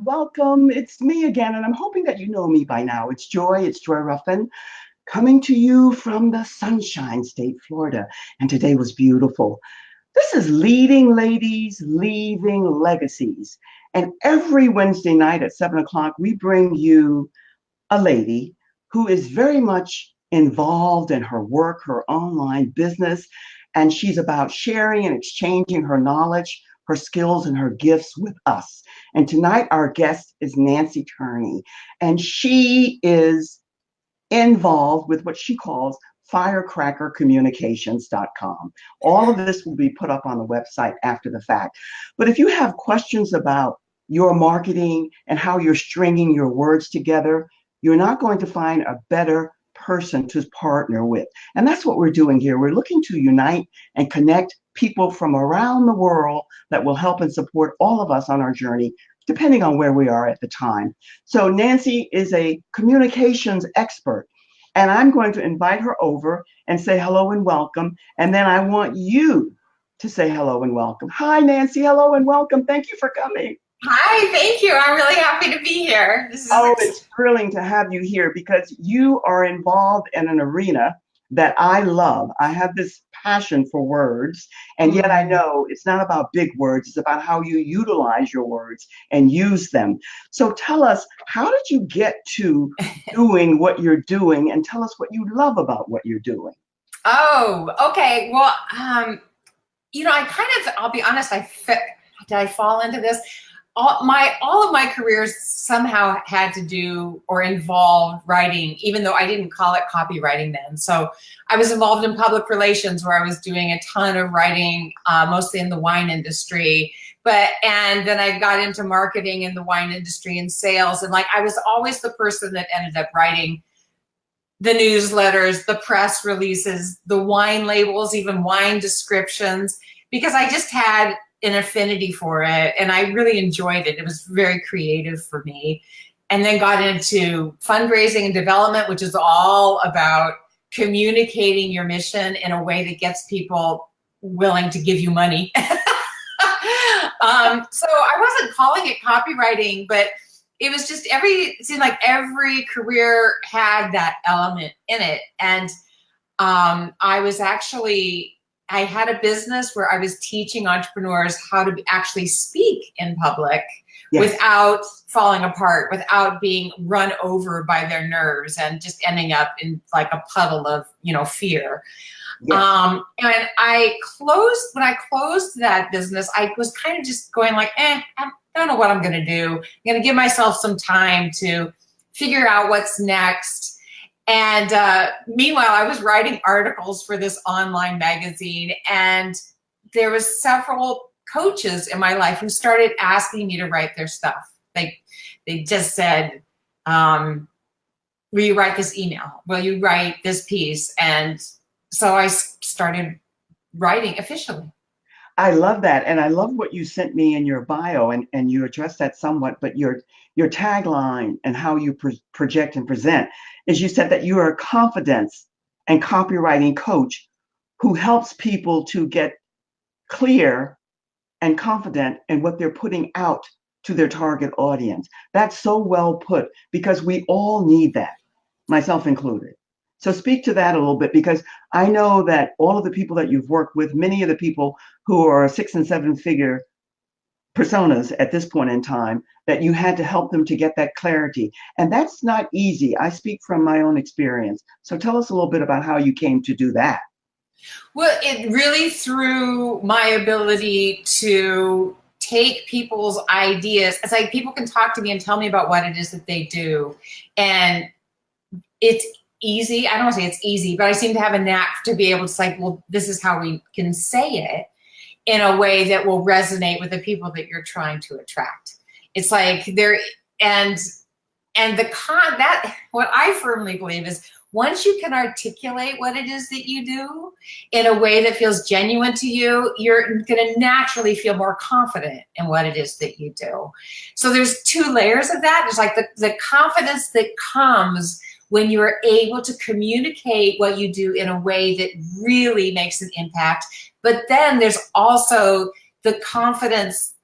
welcome. It's me again, and I'm hoping that you know me by now. It's Joy Ruffen, coming to you from the Sunshine State, Florida. And today was beautiful. This is Leading Ladies, Leaving Legacies. And every Wednesday night at 7 o'clock, we bring you a lady who is very much involved in her work, her online business, and she's about sharing and exchanging her knowledge, her skills, and her gifts with us. And tonight, our guest is Nancy Tierney, and she is involved with what she calls firecrackercommunications.com. All of this will be put up on the website after the fact. But if you have questions about your marketing and how you're stringing your words together, you're not going to find a better person to partner with. And that's what we're doing here. We're looking to unite and connect people from around the world that will help and support all of us on our journey, depending on where we are at the time. So Nancy is a communications expert, and I'm going to invite her over and say hello and welcome. And then I want you to say hello and welcome. Hi, Nancy. Hello and welcome. Thank you for coming. Hi, thank you. I'm really happy to be here. It's thrilling to have you here because you are involved in an arena that I love. I have this passion for words, and yet I know it's not about big words. It's about how you utilize your words and use them. So tell us, how did you get to doing what you're doing, and tell us what you love about what you're doing. Oh, okay. Well, I'll be honest, did I fall into this? All of my careers somehow had to do or involved writing, even though I didn't call it copywriting then. So I was involved in public relations, where I was doing a ton of writing, mostly in the wine industry. And then I got into marketing in the wine industry and sales. And I was always the person that ended up writing the newsletters, the press releases, the wine labels, even wine descriptions, because I just had an affinity for it, and I really enjoyed it. It was very creative for me. And then got into fundraising and development, which is all about communicating your mission in a way that gets people willing to give you money. So I wasn't calling it copywriting, but it was just it seemed like every career had that element in it. And I had a business where I was teaching entrepreneurs how to actually speak in public. Yes. Without falling apart, without being run over by their nerves and just ending up in a puddle of, fear. Yes. And when I closed that business, I was kind of just going I don't know what I'm going to do. I'm going to give myself some time to figure out what's next. And meanwhile, I was writing articles for this online magazine, and there was several coaches in my life who started asking me to write their stuff. They just said, will you write this email? Will you write this piece? And so I started writing officially. I love that. And I love what you sent me in your bio, and you addressed that somewhat, but your tagline and how you project and present is, you said that you are a confidence and copywriting coach who helps people to get clear and confident in what they're putting out to their target audience. That's so well put, because we all need that, myself included. So speak to that a little bit, because I know that all of the people that you've worked with, many of the people who are 6 and 7 figure personas at this point in time, that you had to help them to get that clarity. And that's not easy. I speak from my own experience. So tell us a little bit about how you came to do that. Well, it really, through my ability to take people's ideas. It's like people can talk to me and tell me about what it is that they do. And it's easy. I don't want to say it's easy, but I seem to have a knack to be able to say, well, this is how we can say it in a way that will resonate with the people that you're trying to attract. It's like what I firmly believe is, once you can articulate what it is that you do in a way that feels genuine to you, you're going to naturally feel more confident in what it is that you do. So there's 2 layers of that. There's the confidence that comes when you are able to communicate what you do in a way that really makes an impact. But then there's also the confidence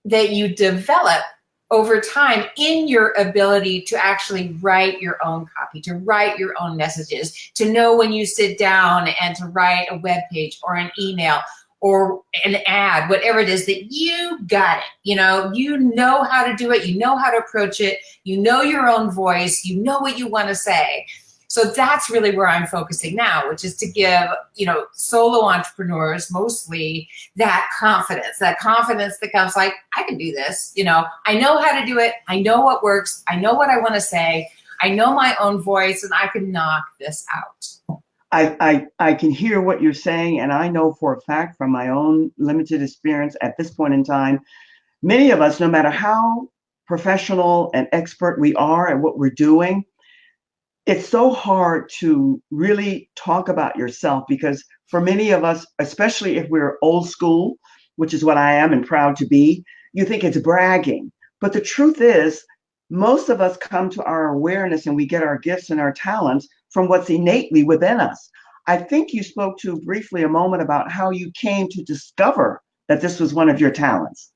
that you develop over time in your ability to actually write your own copy, to write your own messages, to know when you sit down and to write a web page or an email or an ad, whatever it is, that you got it. You know how to do it. You know how to approach it. You know your own voice. You know what you want to say. So that's really where I'm focusing now, which is to give, solo entrepreneurs mostly that confidence that comes like, I can do this. I know how to do it. I know what works. I know what I want to say. I know my own voice, and I can knock this out. I can hear what you're saying, and I know for a fact from my own limited experience at this point in time, many of us, no matter how professional and expert we are at what we're doing, it's so hard to really talk about yourself, because for many of us, especially if we're old school, which is what I am and proud to be, you think it's bragging. But the truth is, most of us come to our awareness and we get our gifts and our talents from what's innately within us. I think you spoke to briefly a moment about how you came to discover that this was one of your talents.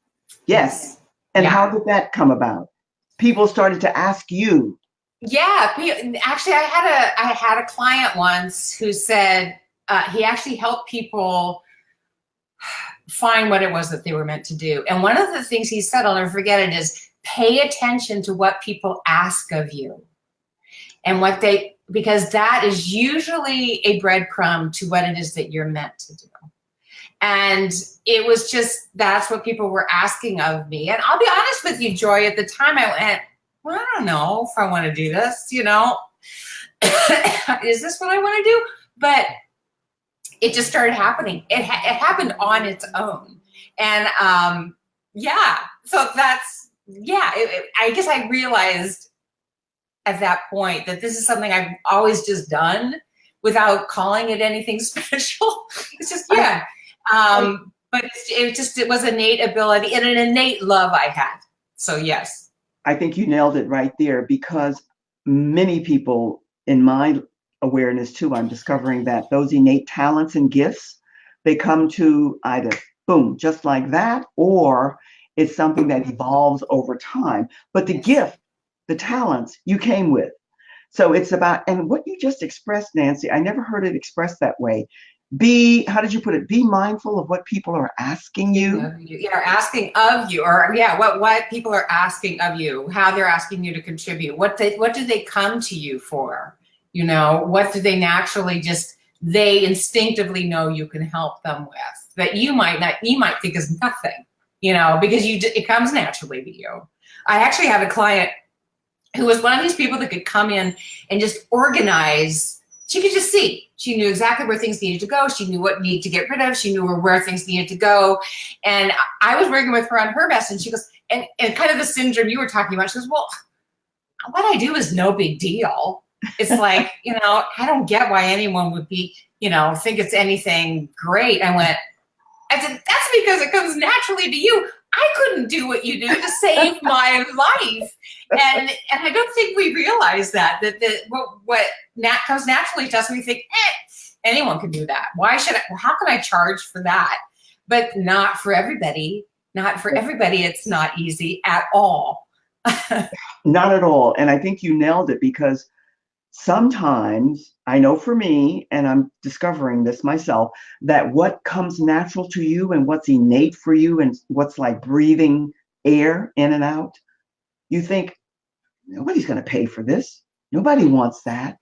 Yes. And how did that come about? People started to ask you. Yeah, actually, I had a client once who said he actually helped people find what it was that they were meant to do. And one of the things he said, I'll never forget it, is pay attention to what people ask of you, and because that is usually a breadcrumb to what it is that you're meant to do. And it was just, that's what people were asking of me. And I'll be honest with you, Joy, at the time I went, well, I don't know if I want to do this, is this what I want to do? But it just started happening. It happened on its own. And so that's, I guess I realized at that point that this is something I've always just done without calling it anything special. It's just, but it was innate ability and an innate love I had. So yes. I think you nailed it right there, because many people, in my awareness too, I'm discovering that those innate talents and gifts, they come to either boom, just like that, or it's something that evolves over time. But the gift, the talents you came with. So it's about, and what you just expressed, Nancy, I never heard it expressed that way. How did you put it? Be mindful of what people are asking you. Are asking of you, or what people are asking of you, how they're asking you to contribute. What do they come to you for? What do they naturally they instinctively know you can help them with, that you might think is nothing, because it comes naturally to you. I actually had a client who was one of these people that could come in and just organize. She could just see. She knew exactly where things needed to go. She knew what needed to get rid of. She knew where things needed to go. And I was working with her on her best, and she goes, and kind of the syndrome you were talking about, she goes, well, what I do is no big deal. It's like, I don't get why anyone would be, think it's anything great. I said, that's because it comes naturally to you. I couldn't do what you do to save my life. And I don't think we realize that what comes naturally to us, we think, anyone can do that. How can I charge for that? But not for everybody. Not for everybody. It's not easy at all. Not at all. And I think you nailed it, because sometimes, I know for me, and I'm discovering this myself, that what comes natural to you and what's innate for you and what's like breathing air in and out, you think, nobody's going to pay for this. Nobody wants that.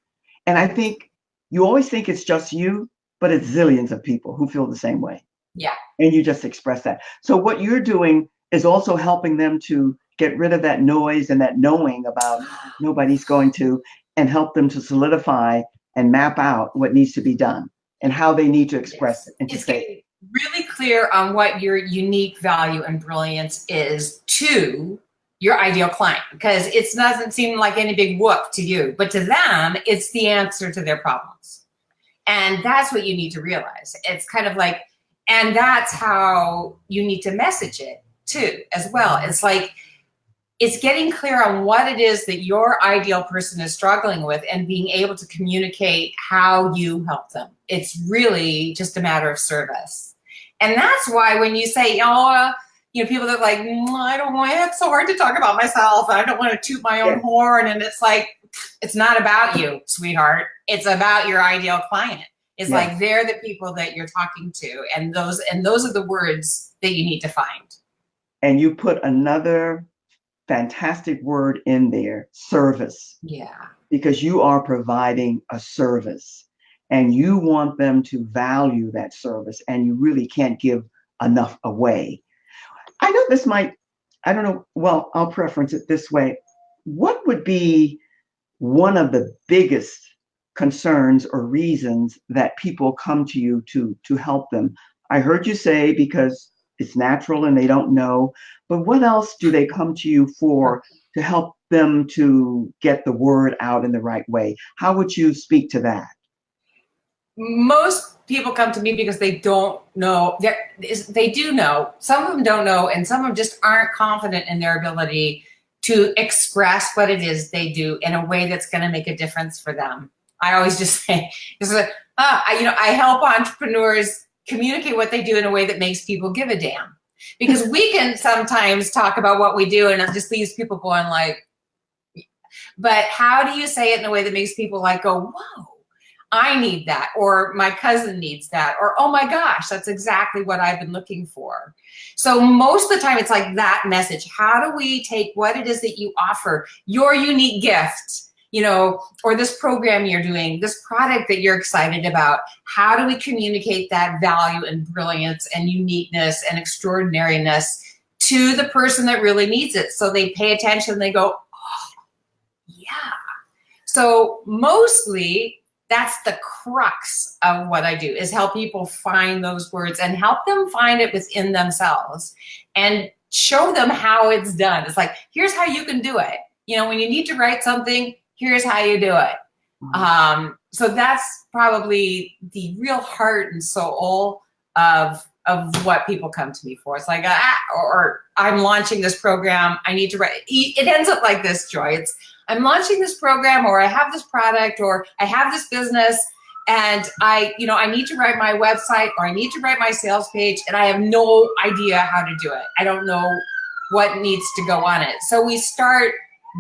And I think you always think it's just you, but it's zillions of people who feel the same way. Yeah. And you just express that. So what you're doing is also helping them to get rid of that noise and that knowing about nobody's going to, and help them to solidify and map out what needs to be done and how they need to express it and to say it. Really clear on what your unique value and brilliance is to your ideal client, because it doesn't seem like any big whoop to you, but to them, it's the answer to their problems. And that's what you need to realize. It's kind of like, and that's how you need to message it too, as well. It's like, it's getting clear on what it is that your ideal person is struggling with and being able to communicate how you help them. It's really just a matter of service. And that's why when you say, people that are like, I don't want, it's so hard to talk about myself. I don't want to toot my own horn. And it's like, it's not about you, sweetheart. It's about your ideal client. It's like, they're the people that you're talking to. And those are the words that you need to find. And you put another fantastic word in there, service. Yeah. Because you are providing a service and you want them to value that service, and you really can't give enough away. I know this might, I don't know, well, I'll preference it this way. What would be one of the biggest concerns or reasons that people come to you to help them? I heard you say because it's natural and they don't know, but what else do they come to you for to help them to get the word out in the right way? How would you speak to that? Most people come to me because they don't know. They do know. Some of them don't know, and some of them just aren't confident in their ability to express what it is they do in a way that's going to make a difference for them. I always just say, I help entrepreneurs communicate what they do in a way that makes people give a damn. Because we can sometimes talk about what we do and it just leaves people going like, but how do you say it in a way that makes people like go, whoa, I need that, or my cousin needs that, or oh my gosh, that's exactly what I've been looking for. So most of the time it's like that message. How do we take what it is that you offer, your unique gift, or this program you're doing, this product that you're excited about? How do we communicate that value and brilliance and uniqueness and extraordinariness to the person that really needs it? So they pay attention and they go, oh, yeah. So mostly that's the crux of what I do, is help people find those words and help them find it within themselves and show them how it's done. It's like, here's how you can do it. When you need to write something, here's how you do it. So that's probably the real heart and soul of what people come to me for. It's like, or I'm launching this program. I need to write. It ends up like this, Joy. It's, I'm launching this program, or I have this product, or I have this business, and I need to write my website, or I need to write my sales page, and I have no idea how to do it. I don't know what needs to go on it. So we start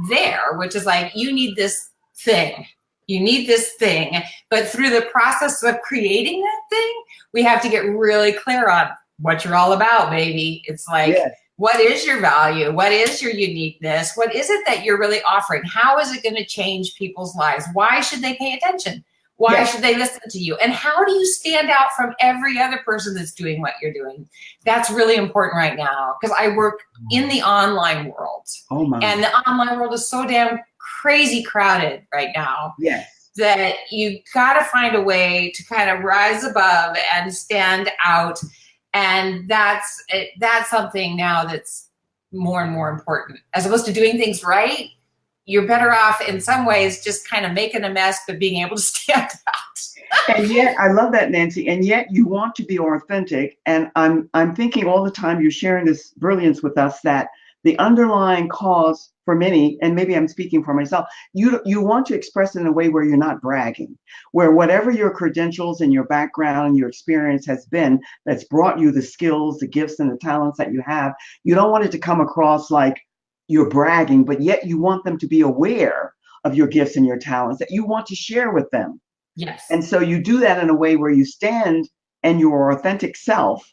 there, which is like, you need this thing. You need this thing. But through the process of creating that thing, we have to get really clear on what you're all about, baby. It's like, what is your value? What is your uniqueness? What is it that you're really offering? How is it going to change people's lives? Why should they pay attention? Why should they listen to you? And how do you stand out from every other person that's doing what you're doing? That's really important right now, because I work in the online world. Oh my. And the online world is so damn crazy crowded right now. That you got to find a way to kind of rise above and stand out. And that's something now that's more and more important. As opposed to doing things right, you're better off in some ways just kind of making a mess, but being able to stand out. And yet, I love that, Nancy. And yet you want to be authentic. And I'm thinking all the time, you're sharing this brilliance with us, that the underlying cause for many, and maybe I'm speaking for myself, you want to express it in a way where you're not bragging, where whatever your credentials and your background and your experience has been that's brought you the skills, the gifts, and the talents that you have, you don't want it to come across like you're bragging, but yet you want them to be aware of your gifts and your talents that you want to share with them. Yes. And so you do that in a way where you stand in your authentic self.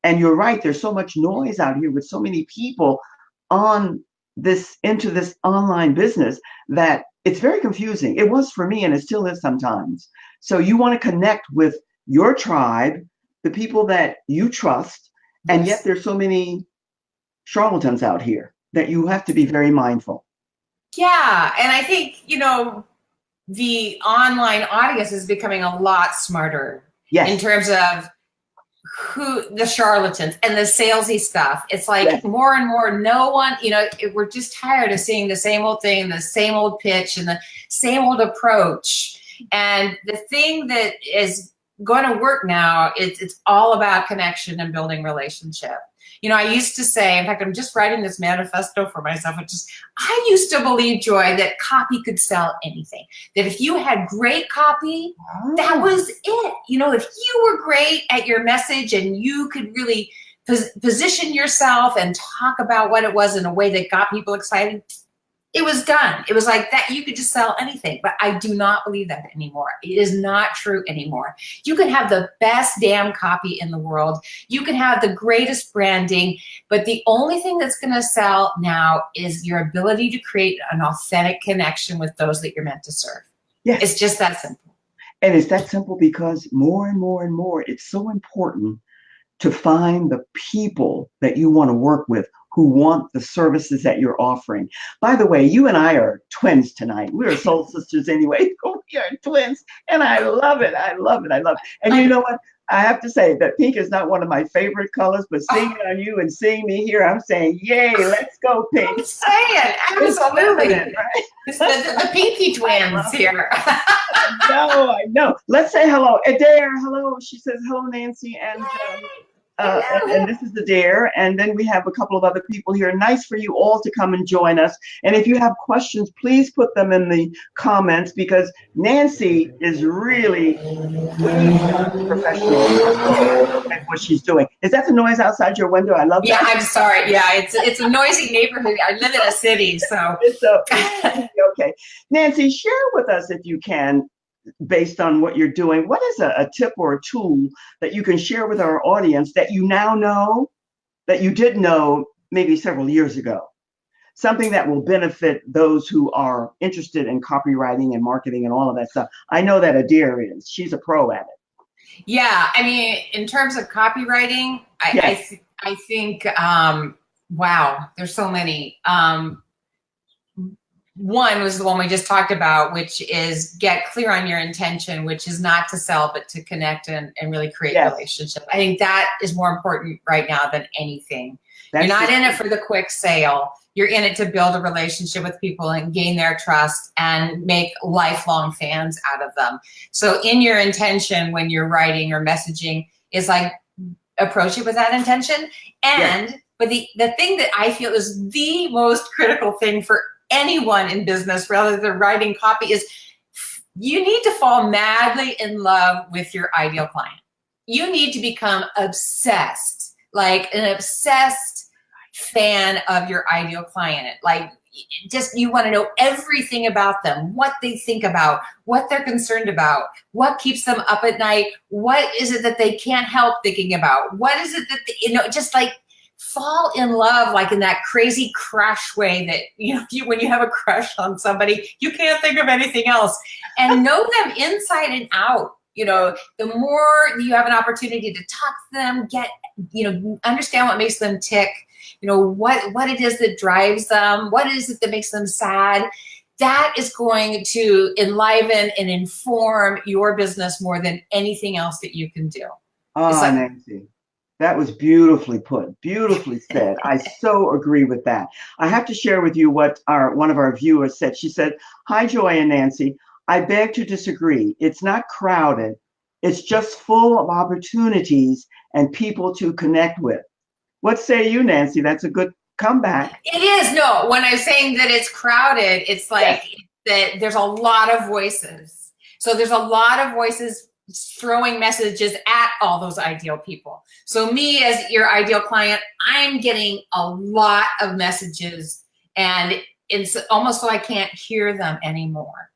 And you're right, there's so much noise out here with so many people into this online business that it's very confusing. It was for me, and it still is sometimes. So you want to connect with your tribe, the people that you trust, and yet there's so many charlatans out here that you have to be very mindful. Yeah, and I think, the online audience is becoming a lot smarter in terms of who the charlatans and the salesy stuff. It's like more and more, no one, we're just tired of seeing the same old thing, the same old pitch, and the same old approach. And the thing that is going to work now, it's all about connection and building relationship. I used to say, in fact, I'm just writing this manifesto for myself, I used to believe, Joy, that copy could sell anything. That if you had great copy, that was it. If you were great at your message and you could really position yourself and talk about what it was in a way that got people excited, it was done. It was like that. You could just sell anything, but I do not believe that anymore. It is not true anymore. You can have the best damn copy in the world. You can have the greatest branding, but the only thing that's going to sell now is your ability to create an authentic connection with those that you're meant to serve. Yes. It's just that simple. And it's that simple because more and more and more, it's so important to find the people that you want to work with who want the services that you're offering. By the way, you and I are twins tonight. We are soul sisters anyway. We are twins, and I love it. I love it. I love it. And you know what? I have to say that pink is not one of my favorite colors, but seeing it on you and seeing me here, I'm saying, yay, let's go pink. I'm saying, absolutely. Right? It's the pinky twins here. I know. Let's say hello. Adair, hello. She says, hello, Nancy. And this is Adair. And then we have a couple of other people here. Nice for you all to come and join us. And if you have questions, please put them in the comments because Nancy is really professional at what she's doing. Is that the noise outside your window? I love that. Yeah, I'm sorry. Yeah, it's a noisy neighborhood. I live in a city, so. It's okay. Nancy, share with us if you can, based on what you're doing, what is a tip or a tool that you can share with our audience that you now know that you didn't know maybe several years ago? Something that will benefit those who are interested in copywriting and marketing and all of that stuff. I know that Adair is. She's a pro at it. Yeah, I mean, in terms of copywriting, Yes. I think, wow, there's so many. One was the one we just talked about, which is get clear on your intention, which is not to sell, but to connect and really create relationship. I think that is more important right now than anything. You're not in it for the quick sale. You're in it to build a relationship with people and gain their trust and make lifelong fans out of them. So in your intention, when you're writing or messaging, is like approach it with that intention. And but the thing that I feel is the most critical thing for anyone in business rather than writing copy is you need to fall madly in love with your ideal client. You need to become obsessed, like an obsessed fan of your ideal client. Like just you want to know everything about them, what they think about, what they're concerned about, what keeps them up at night, what is it that they can't help thinking about, what is it that they, just like fall in love, like in that crazy crush way that, when you have a crush on somebody, you can't think of anything else, and know them inside and out. The more you have an opportunity to talk to them, get, understand what makes them tick, what it is that drives them, what is it that makes them sad, that is going to enliven and inform your business more than anything else that you can do. Oh, Nancy. That was beautifully put, beautifully said. I so agree with that. I have to share with you what one of our viewers said. She said, "Hi, Joy and Nancy. I beg to disagree. It's not crowded. It's just full of opportunities and people to connect with." What say you, Nancy? That's a good comeback. It is. No, when I'm saying that it's crowded, it's like that there's a lot of voices. So there's a lot of voices throwing messages at all those ideal people. So me as your ideal client, I'm getting a lot of messages and it's almost so I can't hear them anymore.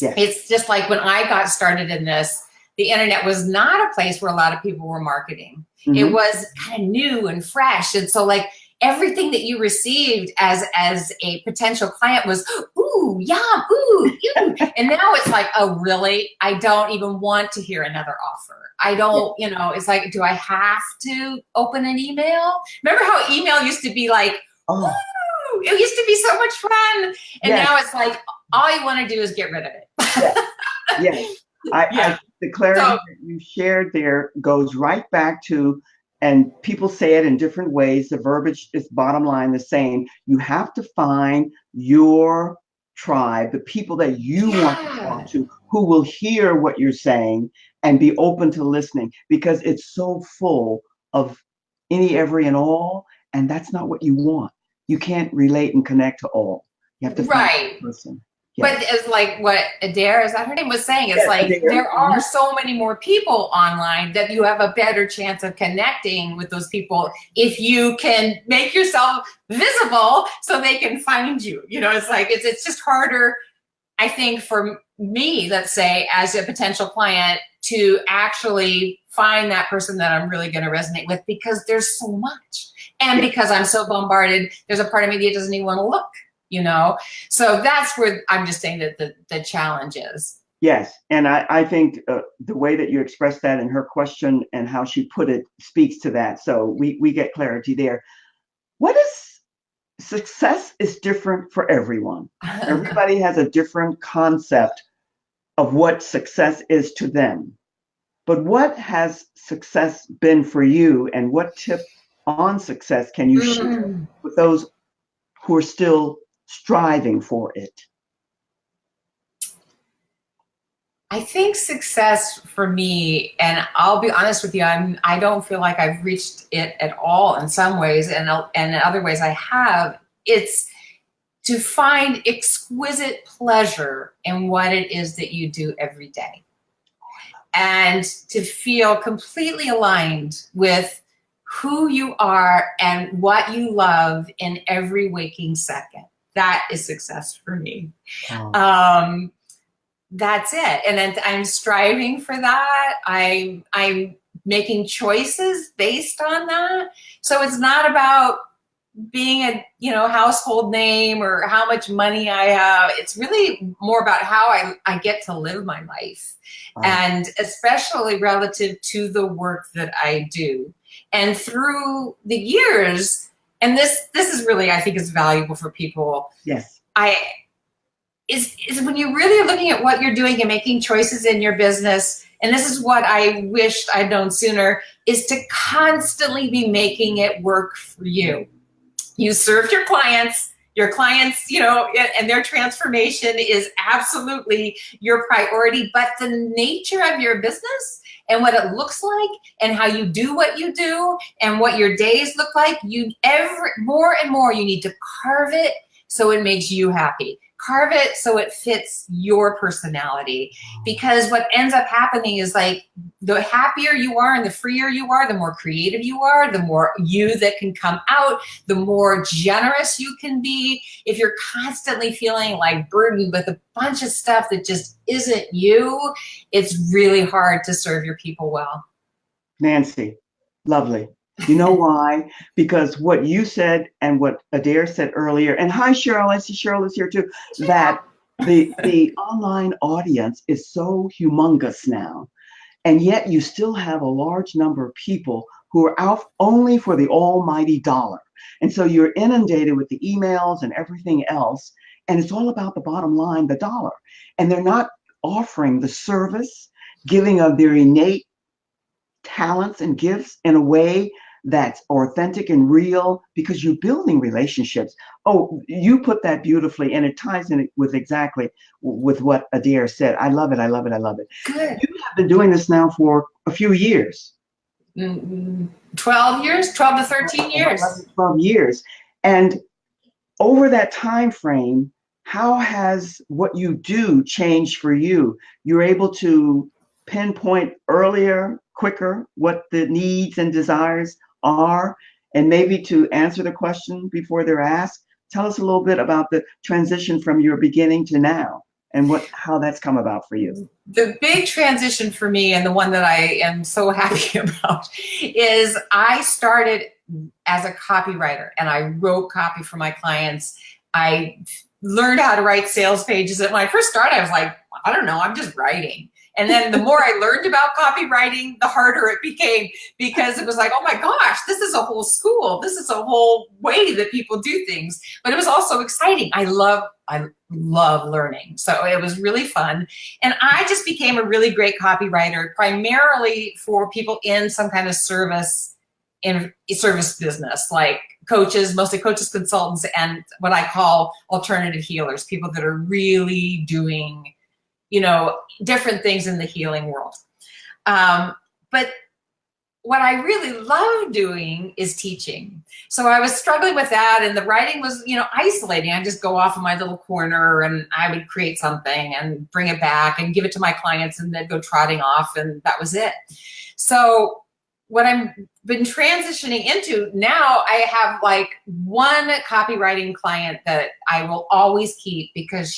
Yes. It's just like when I got started in this, the internet was not a place where a lot of people were marketing. Mm-hmm. It was kind of new and fresh. And so like everything that you received as a potential client was, ooh, yum, ooh, ew. And now it's like, oh, really? I don't even want to hear another offer. I don't, it's like, do I have to open an email? Remember how email used to be like, ooh, it used to be so much fun. And now it's like, all you want to do is get rid of it. Yes. The clarity that you shared there goes right back to, and people say it in different ways, the verbiage is bottom line the same. You have to find your tribe, the people that you want to talk to, who will hear what you're saying and be open to listening, because it's so full of any, every, and all, and that's not what you want. You can't relate and connect to all. You have to find a person. But it's like what Adair, is that her name, was saying, it's like Adair. there are so many more people online that you have a better chance of connecting with those people if you can make yourself visible so they can find you. You know, it's like it's just harder, I think, for me, let's say, as a potential client, to actually find that person that I'm really going to resonate with, because there's so much. And because I'm so bombarded, there's a part of me that doesn't even want to look, you know? So that's where I'm just saying that the challenge is. Yes, and I think the way that you expressed that in her question and how she put it speaks to that. So we get clarity there. What is success is different for everyone. Everybody has a different concept of what success is to them. But what has success been for you, and what tip on success can you share with those who are still striving for it? I think success for me, and I'll be honest with you, I don't feel like I've reached it at all in some ways, and in other ways I have. It's to find exquisite pleasure in what it is that you do every day, and to feel completely aligned with who you are and what you love in every waking second. That is success for me. Oh. That's it. And then I'm striving for that. I'm making choices based on that. So it's not about being a, household name or how much money I have. It's really more about how I get to live my life. Wow. And especially relative to the work that I do. And through the years, and this is really, I think, is valuable for people. Yes. Is when you're really looking at what you're doing and making choices in your business, and this is what I wished I'd known sooner, is to constantly be making it work for you. You serve your clients, and their transformation is absolutely your priority, but the nature of your business and what it looks like and how you do what you do and what your days look like, more and more you need to carve it so it makes you happy. Carve it so it fits your personality, because what ends up happening is, like, the happier you are and the freer you are, the more creative you are, the more you that can come out, the more generous you can be. If you're constantly feeling like burdened with a bunch of stuff that just isn't you, it's really hard to serve your people well. Nancy, lovely. You know why? Because what you said and what Adair said earlier, and hi Cheryl, I see Cheryl is here too, that the online audience is so humongous now, and yet you still have a large number of people who are out only for the almighty dollar. And so you're inundated with the emails and everything else, and it's all about the bottom line, the dollar. And they're not offering the service, giving of their innate talents and gifts in a way that's authentic and real, because you're building relationships. Oh, you put that beautifully, and it ties in with exactly with what Adair said. I love it. I love it. I love it. Good. You have been doing this now for a few years. 12 years, 12 to 13 years. 12 years. And over that time frame, how has what you do changed for you? You're able to pinpoint earlier, quicker, what the needs and desires are, and maybe to answer the question before they're asked. Tell us a little bit about the transition from your beginning to now, and how that's come about for you. The big transition for me, and the one that I am so happy about, is I started as a copywriter, and I wrote copy for my clients. I learned how to write sales pages. And when I first started, I was like, I don't know, I'm just writing. And then the more I learned about copywriting, the harder it became, because it was like, oh my gosh, this is a whole school. This is a whole way that people do things. But it was also exciting. I love learning. So it was really fun. And I just became a really great copywriter, primarily for people in some kind of service business, like coaches, mostly coaches, consultants, and what I call alternative healers, people that are really doing different things in the healing world. But what I really love doing is teaching. So I was struggling with that, and the writing was, isolating. I just go off in my little corner and I would create something and bring it back and give it to my clients, and they'd go trotting off, and that was it. So what I've been transitioning into now, I have like one copywriting client that I will always keep because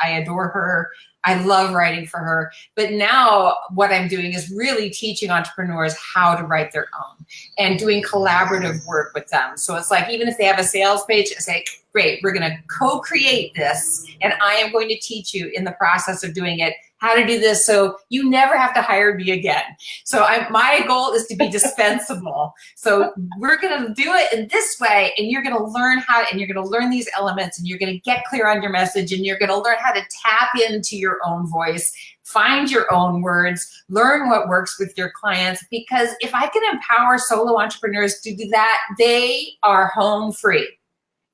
I adore her. I love writing for her. But now what I'm doing is really teaching entrepreneurs how to write their own and doing collaborative work with them. So it's like, even if they have a sales page, I say, great, we're going to co-create this, and I am going to teach you in the process of doing it how to do this, so you never have to hire me again. So my goal is to be dispensable. So we're going to do it in this way, and you're going to learn and you're going to learn these elements, and you're going to get clear on your message, and you're going to learn how to tap into your own voice, find your own words, learn what works with your clients. Because if I can empower solo entrepreneurs to do that, they are home free.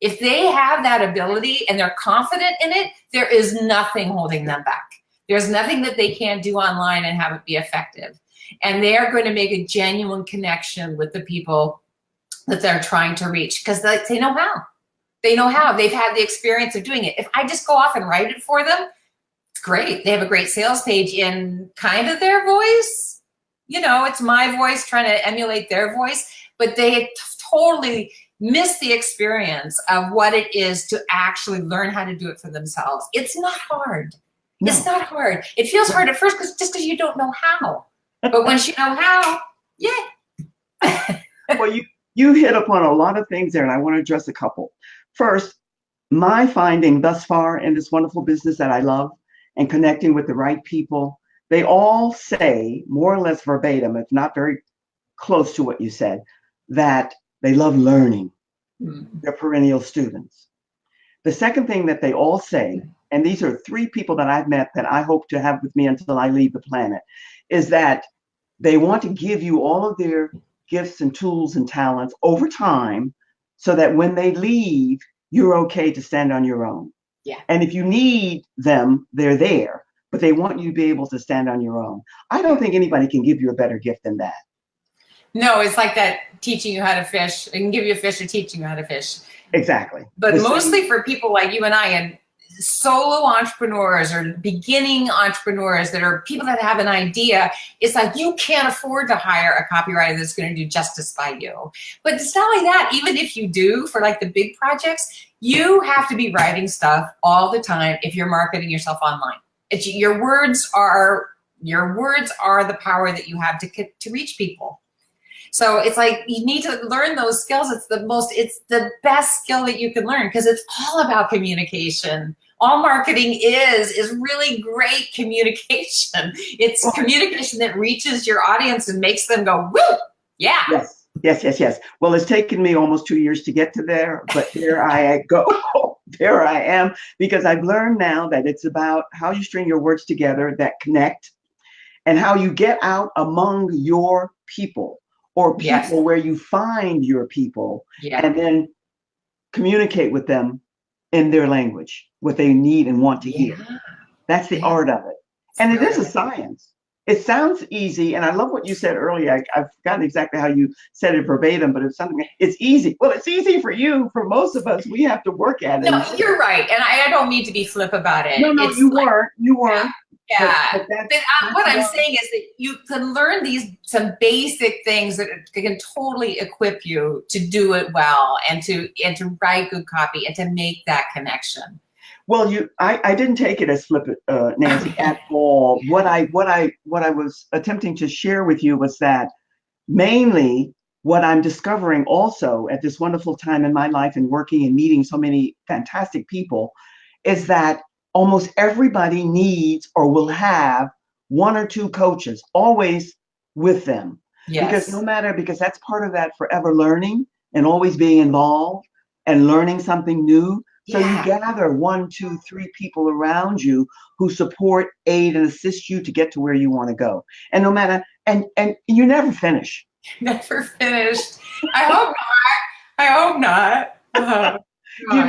If they have that ability and they're confident in it, there is nothing holding them back. There's nothing that they can't do online and have it be effective. And they are going to make a genuine connection with the people that they're trying to reach, because they know how. They know how. They've had the experience of doing it. If I just go off and write it for them, it's great. They have a great sales page in kind of their voice. It's my voice trying to emulate their voice, but they totally miss the experience of what it is to actually learn how to do it for themselves. It's not hard. No. It's not hard. It feels hard at first because you don't know how. But once you know how, yeah. Well, you hit upon a lot of things there, and I want to address a couple. First, my finding thus far in this wonderful business that I love and connecting with the right people, they all say, more or less verbatim, if not very close to what you said, that they love learning. They're perennial students. The second thing that they all say, and these are 3 people that I've met that I hope to have with me until I leave the planet, is that they want to give you all of their gifts and tools and talents over time, so that when they leave, you're okay to stand on your own. Yeah. And if you need them, they're there, but they want you to be able to stand on your own. I don't think anybody can give you a better gift than that. No, it's like that teaching you how to fish. I can give you a fish or teaching you how to fish. Exactly. But mostly for people like you and I, and solo entrepreneurs or beginning entrepreneurs that are people that have an idea, it's like you can't afford to hire a copywriter that's going to do justice by you. But it's not like that. Even if you do, for like the big projects, you have to be writing stuff all the time if you're marketing yourself online. Your words are the power that you have to reach people. So it's like you need to learn those skills. It's the best skill that you can learn, because it's all about communication. All marketing is really great communication. It's communication that reaches your audience and makes them go, woo, yeah. Yes. Well, it's taken me almost 2 years to get to there, but there I go. There I am, because I've learned now that it's about how you string your words together that connect, and how you get out among your people, or people where you find your people, and then communicate with them in their language, what they need and want to hear. That's the art of it. And it is a science. It sounds easy, and I love what you said earlier. I've forgotten exactly how you said it verbatim, but it's easy. Well, it's easy for you. For most of us, we have to work at it. No, you're right. And I don't mean to be flip about it. No, you weren't. You weren't. Yeah. But what I'm saying is that you can learn some basic things that can totally equip you to do it well, and to write good copy and to make that connection. Well, I didn't take it as flippant, Nancy, at all. What I was attempting to share with you was that mainly what I'm discovering also at this wonderful time in my life and working and meeting so many fantastic people is that almost everybody needs or will have 1 or 2 coaches always with them. Yes. Because that's part of that forever learning and always being involved and learning something new. So you gather 1, 2, 3 people around you who support, aid, and assist you to get to where you want to go. And no matter, and you never finish. Never finished. I hope not. You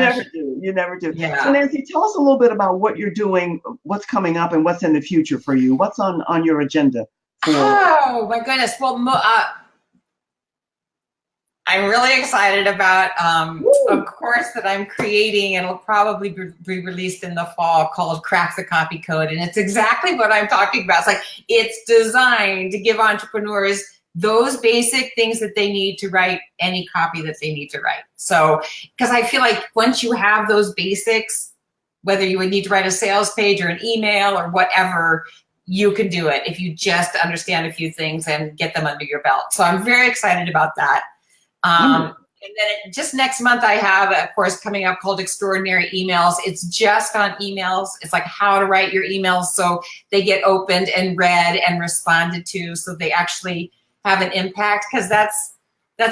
never do. Yeah. So Nancy, tell us a little bit about what you're doing, what's coming up, and what's in the future for you. What's on your agenda? Oh my goodness. Well, I'm really excited about a course that I'm creating, and it'll probably be released in the fall, called Crack the Copy Code. And it's exactly what I'm talking about. It's like, it's designed to give entrepreneurs those basic things that they need to write any copy that they need to write. So, because I feel like once you have those basics, whether you would need to write a sales page or an email or whatever, you can do it if you just understand a few things and get them under your belt. So I'm very excited about that. And then just next month, I have a course coming up called Extraordinary Emails. It's just on emails. It's like how to write your emails so they get opened and read and responded to, so they actually have an impact. Because that's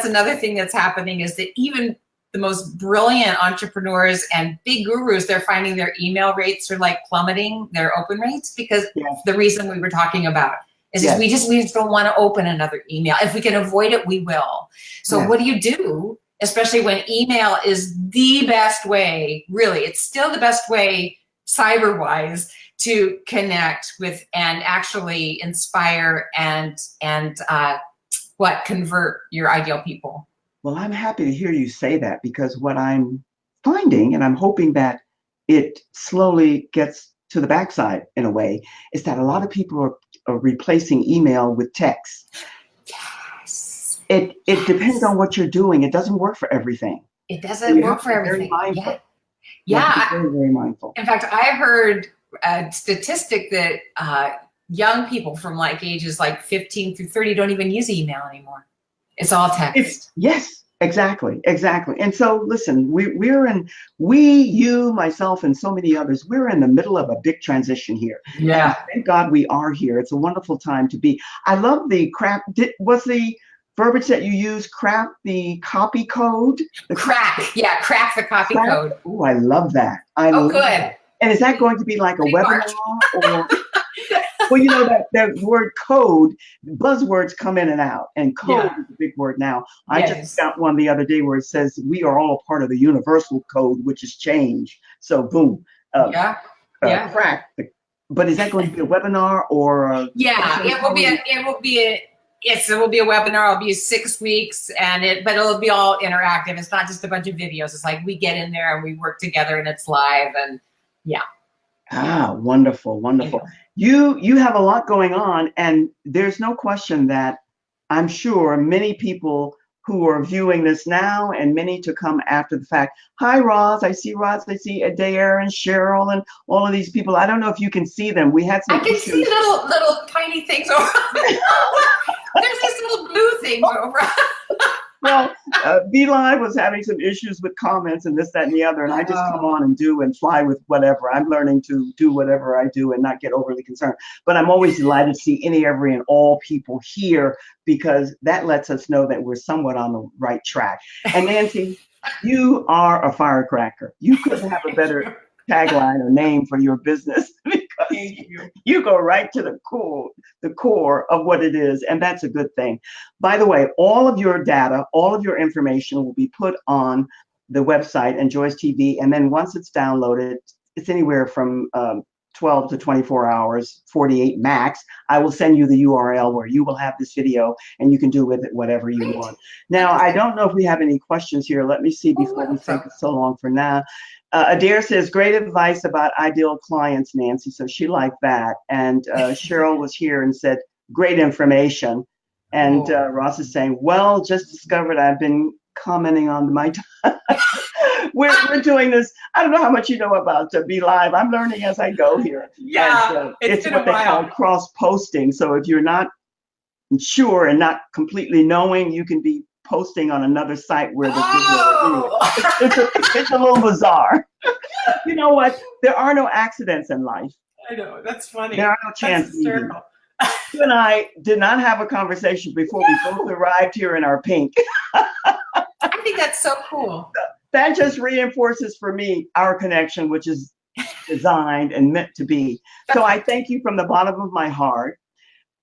another thing that's happening, is that even the most brilliant entrepreneurs and big gurus, they're finding their email rates are like plummeting, their open rates, because the reason we were talking about is we just don't want to open another email. If we can avoid it, we will. So what do you do, especially when email is the best way, really, it's still the best way cyber-wise to connect with and actually inspire and convert your ideal people? Well, I'm happy to hear you say that, because what I'm finding, and I'm hoping that it slowly gets to the backside in a way, is that a lot of people are replacing email with text. Yes. It depends on what you're doing. It doesn't work for everything. It doesn't work for everything. Yeah. Very, very mindful. In fact, I heard a statistic that young people from like ages like 15 through 30 don't even use email anymore. It's all text. Yes, exactly. And so, listen, you, myself, and so many others, we're in the middle of a big transition here. Yeah. And thank God we are here. It's a wonderful time to be. I love the crack. Was the verbiage that you use crack the copy code? Crack the copy code. Oh, I love that. Good. That. And is that going to be like a webinar or? Well, you know that word code, buzzwords come in and out, and code is a big word now. I just got one the other day where it says we are all part of the universal code, which is change. So boom, crack. But is that going to be a webinar or? It will be a webinar. It'll be 6 weeks, but it'll be all interactive. It's not just a bunch of videos. It's like we get in there and we work together, and it's live, and wonderful. You have a lot going on, and there's no question that I'm sure many people who are viewing this now and many to come after the fact. Hi, Roz. I see Adair and Cheryl and all of these people. I don't know if you can see them. We had some I can issues. see little tiny things over. There's these little blue things over. Well, Be Live was having some issues with comments and this, that, and the other, and I just come on and do and fly with whatever. I'm learning to do whatever I do and not get overly concerned. But I'm always delighted to see any, every, and all people here, because that lets us know that we're somewhat on the right track. And Nancy, you are a firecracker. You couldn't have a better tagline or name for your business, because you go right to the core of what it is, and that's a good thing. By the way, all of your data, all of your information will be put on the website Enjoys TV, and then once it's downloaded, it's anywhere from 12 to 24 hours, 48 max. I will send you the URL where you will have this video and you can do with it whatever you want. Now, I don't know if we have any questions here. Let me see before we take it so long for now. Adair says, great advice about ideal clients, Nancy. So she liked that. And Cheryl was here and said, great information. And Ross is saying, well, just discovered I've been commenting on my time. We're doing this. I don't know how much you know about Be Live. I'm learning as I go here. Yeah, it's what they call cross-posting. So if you're not sure and not completely knowing, you can be posting on another site where the video. It's a little bizarre. You know what? There are no accidents in life. I know, that's funny. There are no chances. You and I did not have a conversation before we both arrived here in our pink. I think that's so cool. That just reinforces for me our connection, which is designed and meant to be. So I thank you from the bottom of my heart.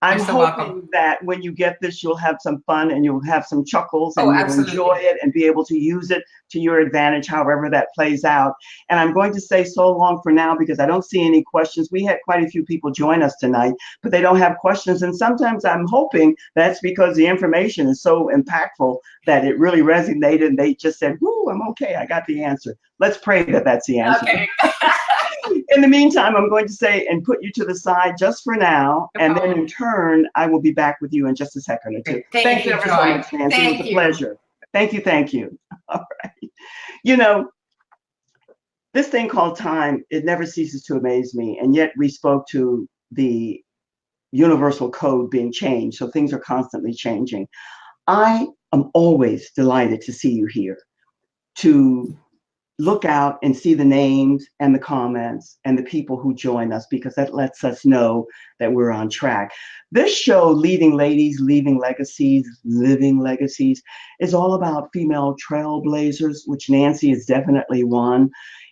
I'm You're so welcome. hoping that when you get this, you'll have some fun and you'll have some chuckles Oh, and you'll enjoy absolutely. it and be able to use it to your advantage, however that plays out. And I'm going to say so long for now because I don't see any questions. We had quite a few people join us tonight, but they don't have questions. And sometimes I'm hoping that's because the information is so impactful that it really resonated and they just said, whoo, I'm okay. I got the answer. Let's pray that that's the answer. Okay. In the meantime, I'm going to say and put you to the side just for now. No And then problem. in turn, I will be back with you in just a second or two. Great. Thank Thank you you, ever so Joy. much, Nancy. It was Thank a you. pleasure. Thank you. Thank you. All right. You know, this thing called time, it never ceases to amaze me. And yet we spoke to the universal code being changed. So things are constantly changing. I am always delighted to see you here, to look out and see the names and the comments and the people who join us because that lets us know that we're on track. This show, Leading Ladies, Leaving Legacies, Living Legacies, is all about female trailblazers, which Nancy is definitely one,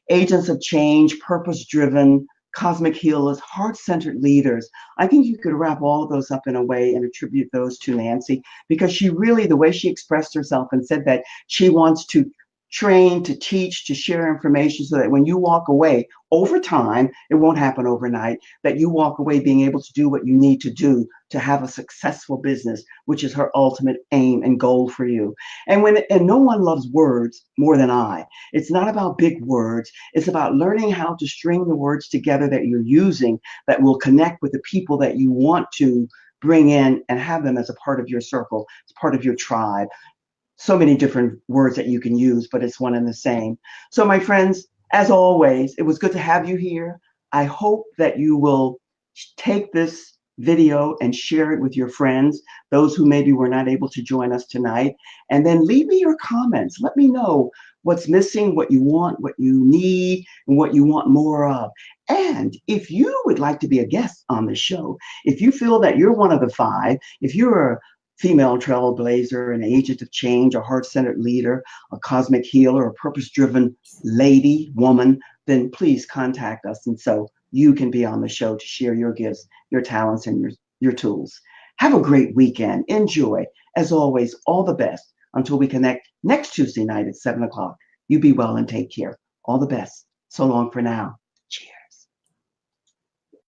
agents of change, purpose-driven, cosmic healers, heart-centered leaders. I think you could wrap all of those up in a way and attribute those to Nancy because she really, the way she expressed herself and said that she wants to train, to teach, to share information so that when you walk away over time, it won't happen overnight, that you walk away being able to do what you need to do to have a successful business, which is her ultimate aim and goal for you. And no one loves words more than I. It's not about big words. It's about learning how to string the words together that you're using that will connect with the people that you want to bring in and have them as a part of your circle, as part of your tribe. So many different words that you can use, but it's one and the same. So, my friends, as always, it was good to have you here. I hope that you will take this video and share it with your friends, those who maybe were not able to join us tonight, and then leave me your comments. Let me know what's missing, what you want, what you need, and what you want more of. And if you would like to be a guest on the show, if you feel that you're one of the five, if you're a female trailblazer, an agent of change, a heart-centered leader, a cosmic healer, a purpose-driven lady, woman, then please contact us. And so you can be on the show to share your gifts, your talents, and your tools. Have a great weekend. Enjoy. As always, all the best until we connect next Tuesday night at 7 o'clock. You be well and take care. All the best. So long for now.